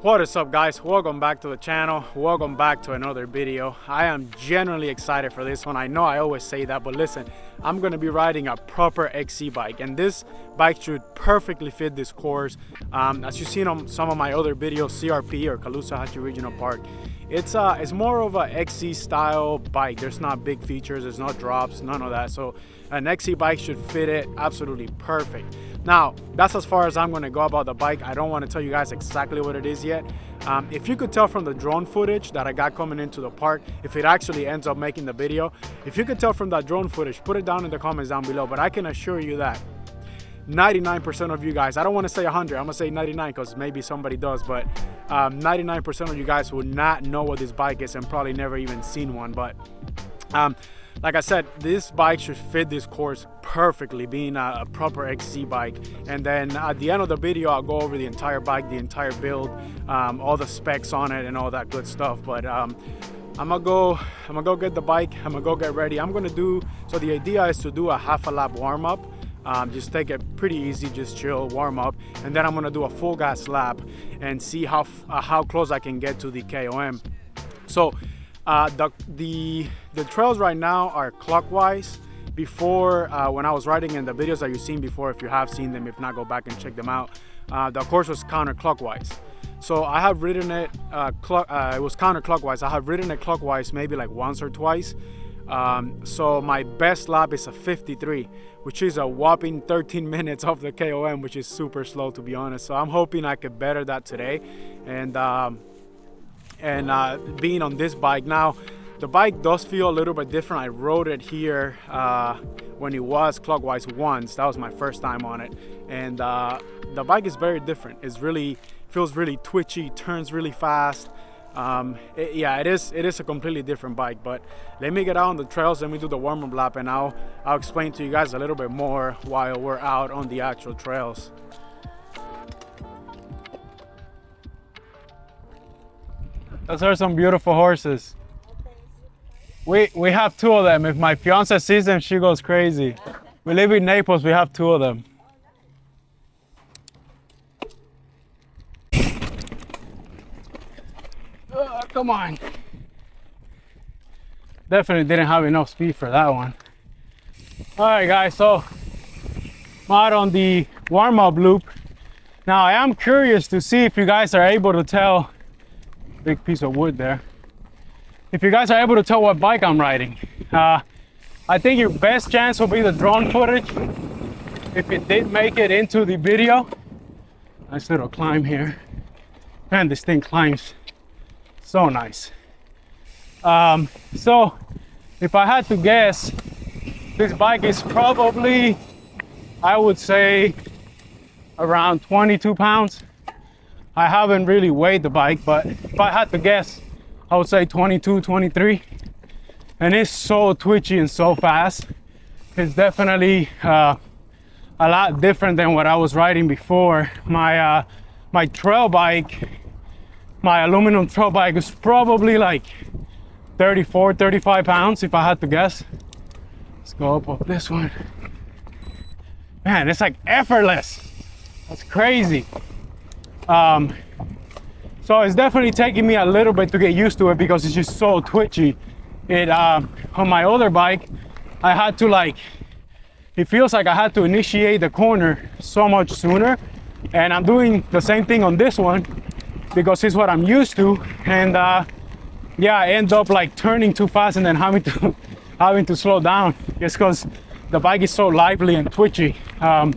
What is up, guys? Welcome back to the channel. Welcome back to another video. I am genuinely excited for this one. I know I always say that, but listen, I'm going to be riding a proper XC bike, and this bike should perfectly fit this course. As you've seen on some of my other videos, CRP or Caloosahatchee Regional Park, it's more of a XC style bike. There's not big features, there's no drops, none of that. So an XC bike should fit it absolutely perfect. Now, that's as far as I'm going to go about the bike. I don't want to tell you guys exactly what it is yet. If you could tell from the drone footage that I got coming into the park, if it actually ends up making the video, if you could tell from that drone footage, put it down in the comments down below. But I can assure you that 99% of you guys, I don't want to say 100, I'm going to say 99 because maybe somebody does, but 99% of you guys will not know what this bike is and probably never even seen one. But like I said, this bike should fit this course perfectly, being a proper XC bike. And then at the end of the video, I'll go over the entire bike, the entire build, all the specs on it and all that good stuff. But I'm gonna go get the bike, I'm gonna go get ready. So the idea is to do a half a lap warm up. Just take it pretty easy, just chill, warm up, and then I'm gonna do a full gas lap and see how close I can get to the KOM. So the trails right now are clockwise. Before, when I was riding in the videos that you've seen before, if you have seen them, if not, go back and check them out. The course was counterclockwise. So I have ridden it, it was counterclockwise. I have ridden it clockwise maybe like once or twice. So my best lap is a 53, which is a whopping 13 minutes off the KOM, which is super slow, to be honest. So I'm hoping I could better that today. And being on this bike now, the bike does feel a little bit different. I rode it here when it was clockwise once. That was my first time on it, and the bike is very different. Feels really twitchy, turns really fast. It is a completely different bike. But let me get out on the trails, let me do the warm-up lap, and I'll explain to you guys a little bit more while we're out on the actual trails. Those are some beautiful horses. We have two of them. If my fiance sees them, she goes crazy. We live in Naples, we have two of them. Come on. Definitely didn't have enough speed for that one. All right, guys, so I'm out on the warm-up loop. Now, I am curious to see if you guys are able to tell, big piece of wood there, if you guys are able to tell what bike I'm riding. I think your best chance will be the drone footage, if it did make it into the video. Nice little climb here. Man, this thing climbs so nice. So if I had to guess, this bike is probably, I would say, around 22 pounds. I haven't really weighed the bike, but if I had to guess, I would say 22, 23. And it's so twitchy and so fast. It's definitely a lot different than what I was riding before. My trail bike, my aluminum trail bike, is probably like 34, 35 pounds if I had to guess. Let's go up this one. Man, it's like effortless. That's crazy. So it's definitely taking me a little bit to get used to it because it's just so twitchy. On my other bike, I had to it feels like I had to initiate the corner so much sooner. And I'm doing the same thing on this one because it's what I'm used to. And yeah, I end up turning too fast and then having to slow down just because the bike is so lively and twitchy. But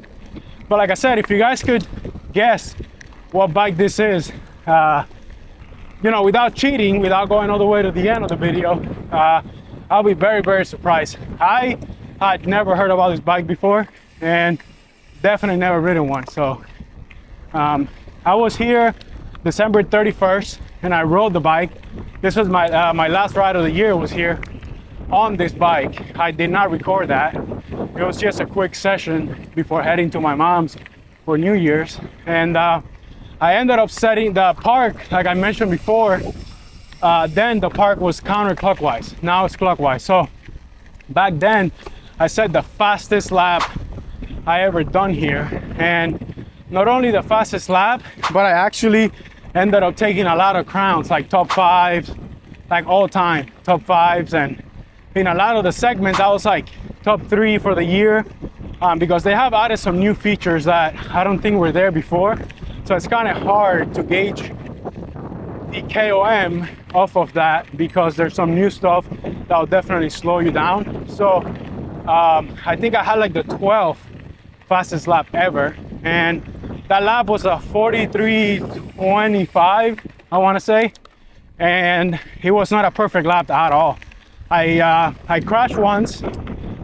like I said, if you guys could guess what bike this is, you know, without cheating, without going all the way to the end of the video, I'll be very, very surprised. I had never heard about this bike before and definitely never ridden one. So I was here December 31st and I rode the bike. This was my last ride of the year was here on this bike. I did not record that. It was just a quick session before heading to my mom's for New Year's. And I ended up setting the park, like I mentioned before, then the park was counterclockwise. Now it's clockwise. So back then, I set the fastest lap I ever done here. And not only the fastest lap, but I actually ended up taking a lot of crowns, like top fives, like all time top fives. And in a lot of the segments, I was like top 3 for the year, because they have added some new features that I don't think were there before. So it's kind of hard to gauge the KOM off of that, because there's some new stuff that will definitely slow you down. So I think I had like the 12th fastest lap ever, and that lap was a 43:25, I want to say, and it was not a perfect lap at all. I crashed once,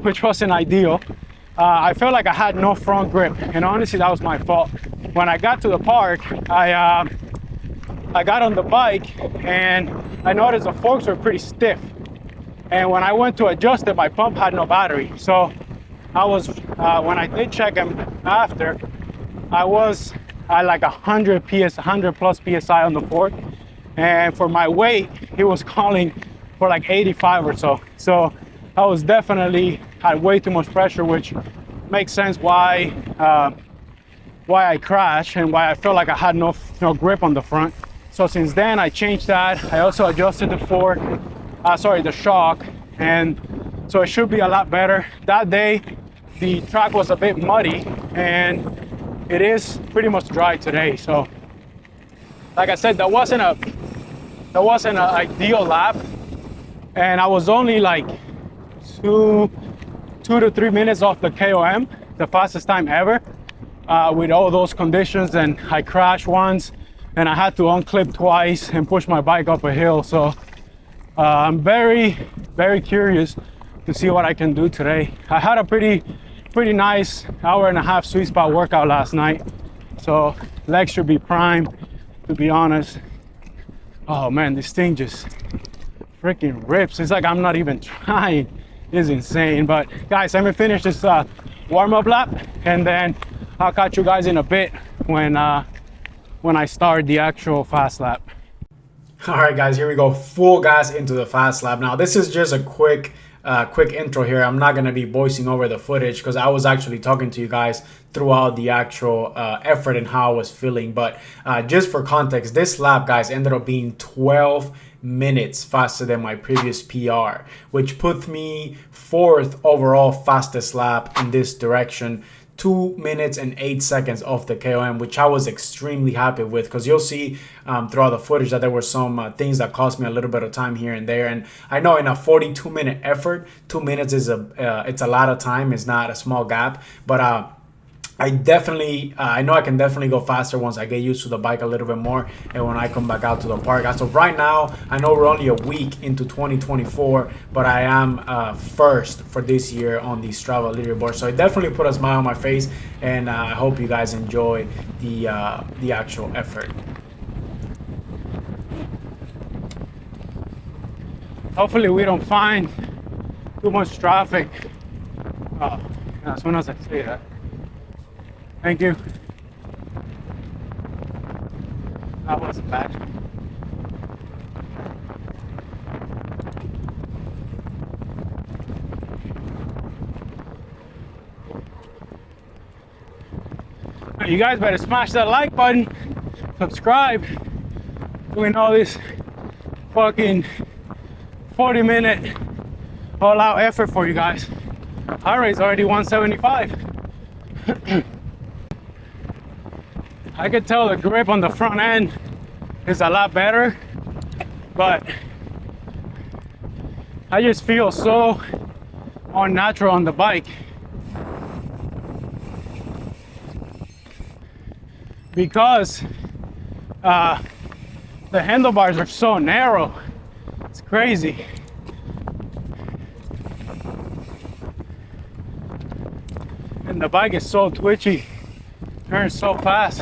which wasn't ideal. I felt like I had no front grip, and honestly that was my fault. When I got to the park, I got on the bike and I noticed the forks were pretty stiff, and when I went to adjust it, my pump had no battery. So I was when I did check them after, I was at like 100 plus psi on the fork, and for my weight it was calling for like 85 or so. So I was definitely had way too much pressure, which makes sense why I crashed and why I felt like I had no grip on the front. So since then I changed that. I also adjusted the fork, the shock, and so it should be a lot better. That day the track was a bit muddy, and it is pretty much dry today. So like I said, that wasn't an ideal lap, and I was only like 2 to 3 minutes off the KOM, the fastest time ever, with all those conditions. And I crashed once, and I had to unclip twice and push my bike up a hill. So I'm very, very curious to see what I can do today. I had a pretty nice hour-and-a-half sweet spot workout last night, so legs should be primed, to be honest. Oh man, this thing just freaking rips. It's like I'm not even trying. It's insane. But guys, let me finish this warm-up lap, and then I'll catch you guys in a bit when I start the actual fast lap. All right guys, here we go, full gas into the fast lap. Now this is just a quick intro here. I'm not going to be voicing over the footage because I was actually talking to you guys throughout the actual effort and how I was feeling. But just for context, this lap, guys, ended up being 12 minutes faster than my previous PR, which put me 4th overall fastest lap in this direction. 2 minutes and 8 seconds off the KOM, which I was extremely happy with, because you'll see throughout the footage that there were some things that cost me a little bit of time here and there. And I know in a 42-minute effort, 2 minutes is it's a lot of time. It's not a small gap, but I know I can definitely go faster once I get used to the bike a little bit more, and when I come back out to the park. So right now, I know we're only a week into 2024, but I am first for this year on the Strava leaderboard. So it definitely put a smile on my face, and I hope you guys enjoy the actual effort. Hopefully we don't find too much traffic. As soon as I say that. Thank you. That wasn't bad. You guys better smash that like button, subscribe. Doing all this fucking 40-minute all-out effort for you guys. Our rate's already 175. I could tell the grip on the front end is a lot better, but I just feel so unnatural on the bike because the handlebars are so narrow. It's crazy. And the bike is so twitchy, turns so fast.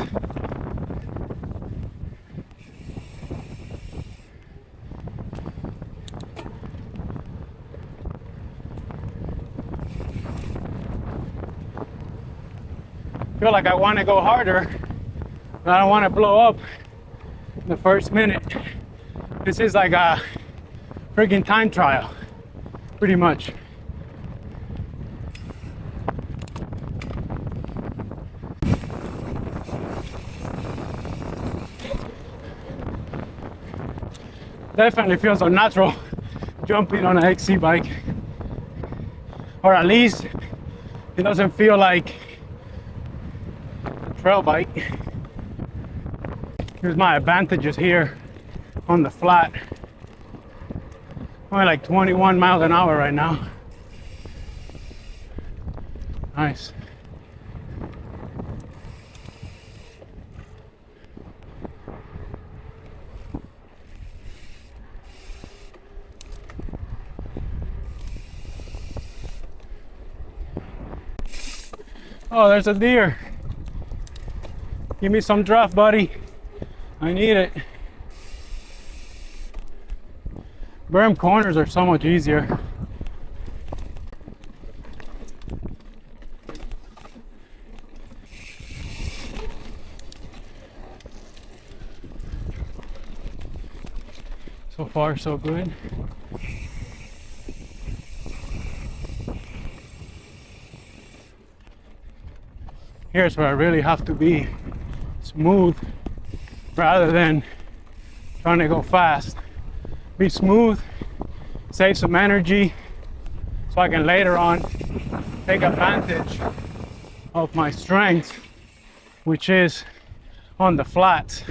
I feel like I want to go harder, but I don't want to blow up in the first minute. This is like a freaking time trial, pretty much. Definitely feels unnatural jumping on an XC bike, or at least it doesn't feel like a trail bike. Here's my advantages here on the flat. Only like 21 miles an hour right now. Nice. Oh, there's a deer. Give me some draft, buddy. I need it. Berm corners are so much easier. So far, so good. Here's where I really have to be smooth rather than trying to go fast. Be smooth, save some energy so I can later on take advantage of my strength, which is on the flats.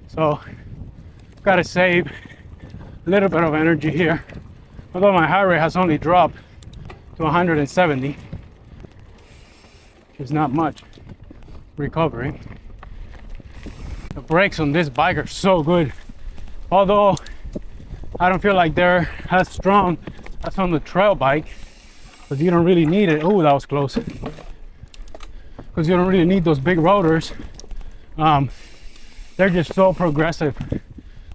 So gotta save a little bit of energy here. Although my heart rate has only dropped to 170, which is not much recovery. The brakes on this bike are so good. Although I don't feel like they're as strong as on the trail bike, because you don't really need it. Oh, that was close. Because you don't really need those big rotors. They're just so progressive.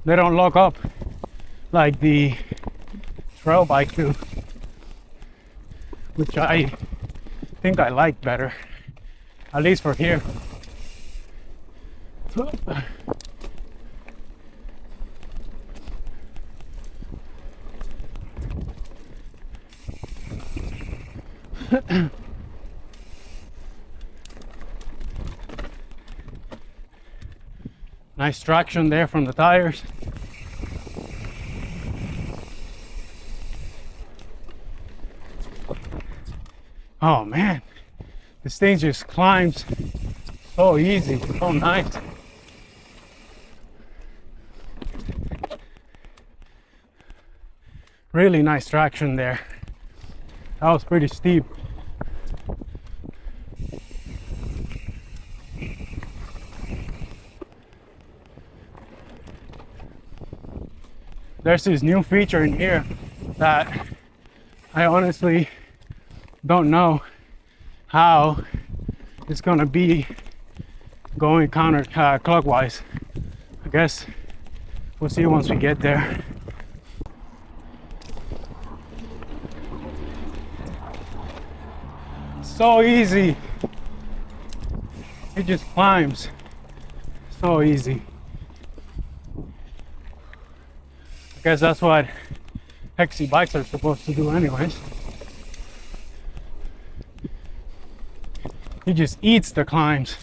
They don't lock up like the trail bike do, which I think I like better, at least for here. Nice traction there from the tires. Oh man, this thing just climbs so easy, so nice. Really nice traction there. That was pretty steep. There's this new feature in here that I honestly don't know how it's gonna be going clockwise. I guess we'll see once we get there. So easy. It just climbs. So easy. I guess that's what XC bikes are supposed to do anyways. He just eats the climbs.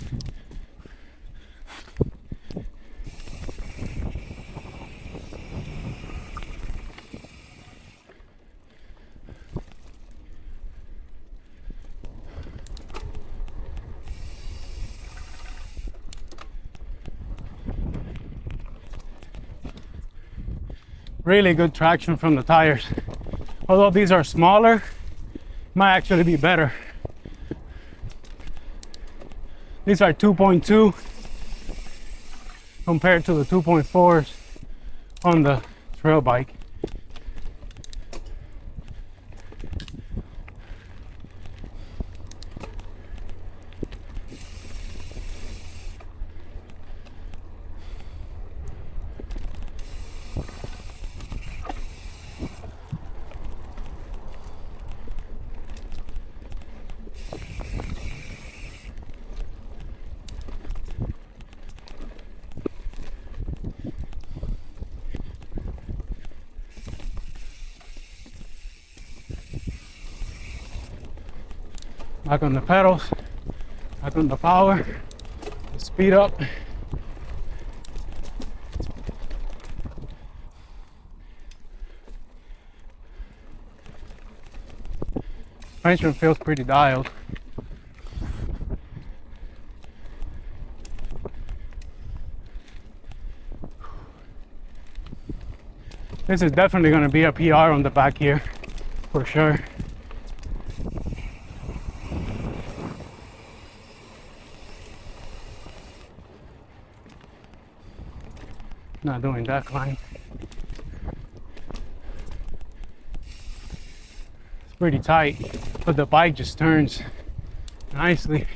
Really good traction from the tires. Although these are smaller, might actually be better. These are 2.2 compared to the 2.4s on the trail bike. Back on the pedals, back on the power, speed up. Suspension feels pretty dialed. This is definitely going to be a PR on the back here, for sure. Not doing that climb. It's pretty tight, but the bike just turns nicely.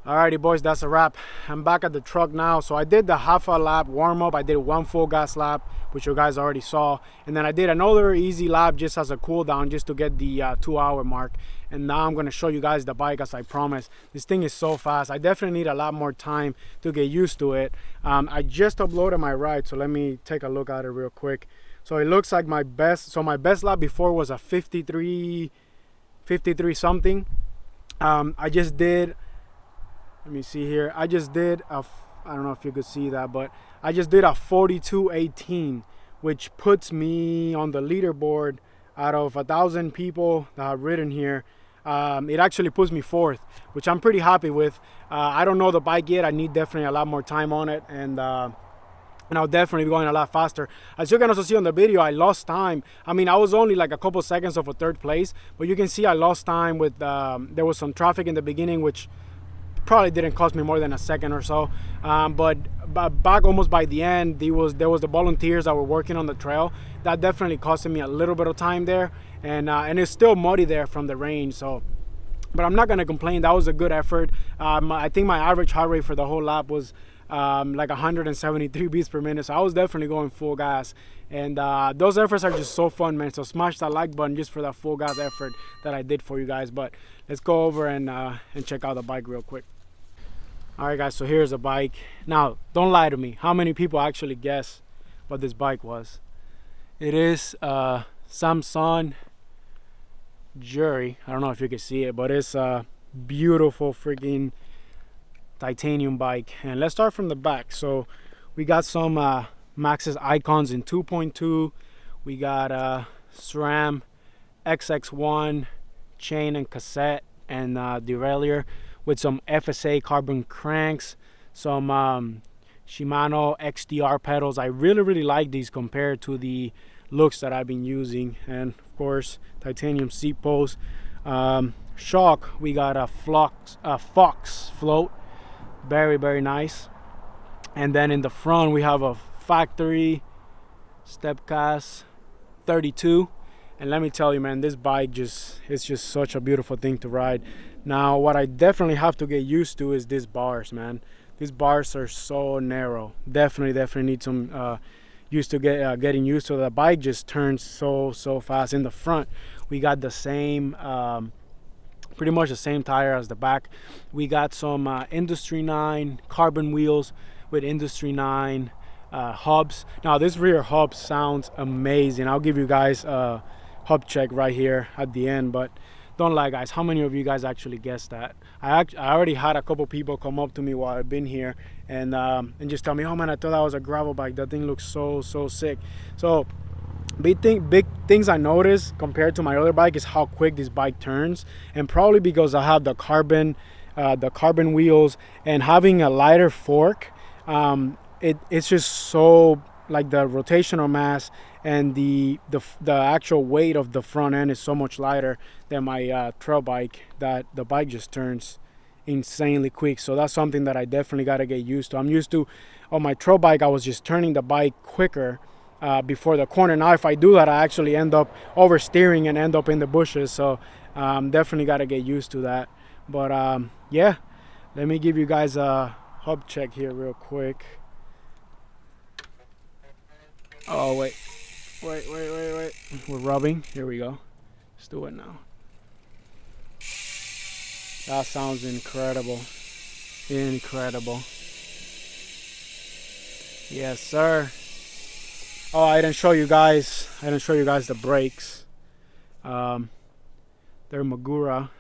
Alrighty boys, that's a wrap. I'm back at the truck now. So I did the half a lap warm up. I did one full gas lap, which you guys already saw, and then I did another easy lap just as a cool down, just to get the 2-hour mark. And now I'm going to show you guys the bike as I promised. This thing is so fast. I definitely need a lot more time to get used to it. I just uploaded my ride, so let me take a look at it real quick. So it looks like my best lap before was a 53 something. I just did, let me see here, I just did a, I don't know if you could see that, but I just did a 42.18, which puts me on the leaderboard out of 1,000 people that have ridden here. It actually puts me 4th, which I'm pretty happy with. I don't know the bike yet. I need definitely a lot more time on it, and I'll definitely be going a lot faster. As you can also see on the video, I lost time. I mean, I was only like a couple seconds of a 3rd place, but you can see I lost time with, there was some traffic in the beginning, which probably didn't cost me more than a second or so, but back almost by the end, there was the volunteers that were working on the trail. That definitely costed me a little bit of time there, and it's still muddy there from the rain. So, but I'm not gonna complain. That was a good effort. I think my average heart rate for the whole lap was like 173 beats per minute. So I was definitely going full gas, and those efforts are just so fun, man. So smash that like button just for that full gas effort that I did for you guys. But let's go over and check out the bike real quick. All right guys, so here's the bike. Now don't lie to me, how many people actually guess what this bike was? It is Samsung Jury. I don't know if you can see it, but it's a beautiful freaking titanium bike. And let's start from the back. So we got some Maxxis icons in 2.2. we got SRAM XX1 chain and cassette and derailleur, with some FSA carbon cranks, some Shimano XDR pedals. I really like these compared to the looks that I've been using. And of course, titanium seat posts. Shock, we got a Fox float, very nice. And then in the front we have a factory Stepcast 32. And let me tell you, man, this bike it's just such a beautiful thing to ride. Now what I definitely have to get used to is these bars, man. These bars are so narrow. Definitely need some used to getting used to. The bike just turns so fast. In the front we got the same pretty much the same tire as the back. We got some Industry 9 carbon wheels with Industry 9 hubs. Now this rear hub sounds amazing. I'll give you guys a hub check right here at the end, but don't lie guys, how many of you guys actually guessed that? I already had a couple people come up to me while I've been here and just tell me, oh man, I thought that was a gravel bike. That thing looks so sick. So big things I noticed compared to my other bike is how quick this bike turns, and probably because I have the carbon wheels and having a lighter fork. It's just so, like, the rotational mass and the actual weight of the front end is so much lighter than my trail bike, that the bike just turns insanely quick. So that's something that I definitely got to get used to. I'm used to, on my trail bike, I was just turning the bike quicker before the corner. Now if I do that, I actually end up oversteering and end up in the bushes. So definitely got to get used to that. But yeah, let me give you guys a hub check here real quick. Oh wait, Wait. We're rubbing. Here we go. Let's do it now. That sounds incredible. Incredible. Yes, sir. Oh, I didn't show you guys the brakes. They're Magura.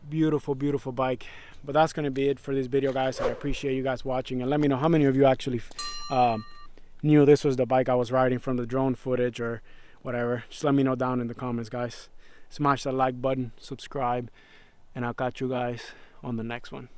Beautiful, beautiful bike. But that's gonna be it for this video, guys. I appreciate you guys watching, and let me know how many of you actually knew this was the bike I was riding from the drone footage or whatever. Just let me know down in the comments, guys. Smash that like button, subscribe, and I'll catch you guys on the next one.